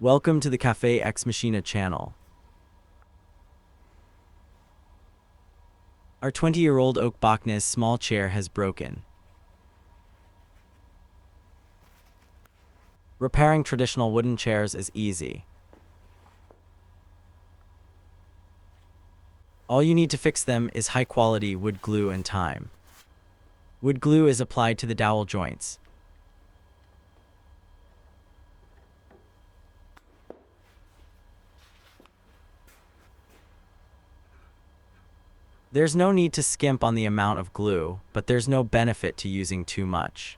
Welcome to the Cafe X Machina channel. Our 20-year-old oak Boknäs small chair has broken. Repairing traditional wooden chairs is easy. All you need to fix them is high-quality wood glue and time. Wood glue is applied to the dowel joints. There's no need to skimp on the amount of glue, but there's no benefit to using too much.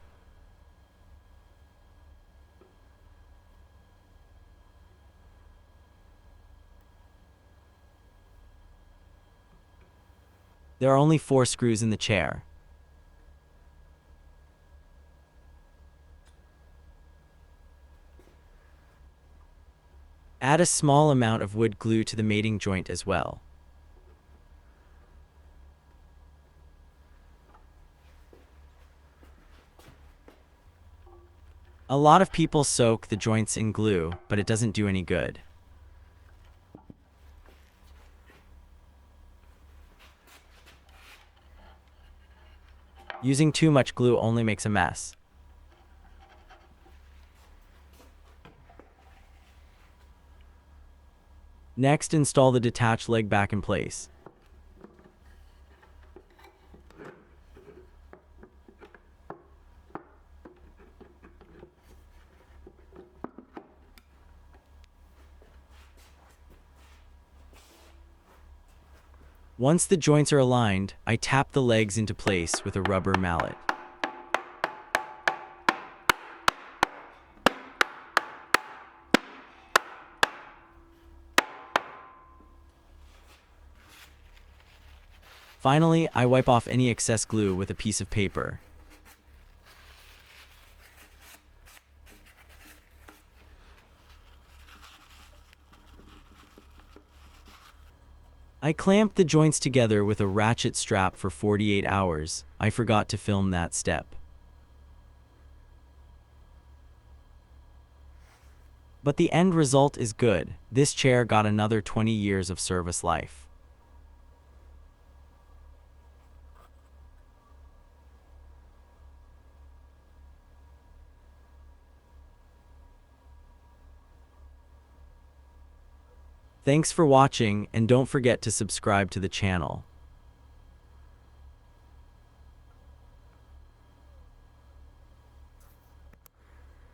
There are only 4 screws in the chair. Add a small amount of wood glue to the mating joint as well. A lot of people soak the joints in glue, but it doesn't do any good. Using too much glue only makes a mess. Next, install the detached leg back in place. Once the joints are aligned, I tap the legs into place with a rubber mallet. Finally, I wipe off any excess glue with a piece of paper. I clamped the joints together with a ratchet strap for 48 hours. I forgot to film that step. But the end result is good. This chair got another 20 years of service life. Thanks for watching, and don't forget to subscribe to the channel.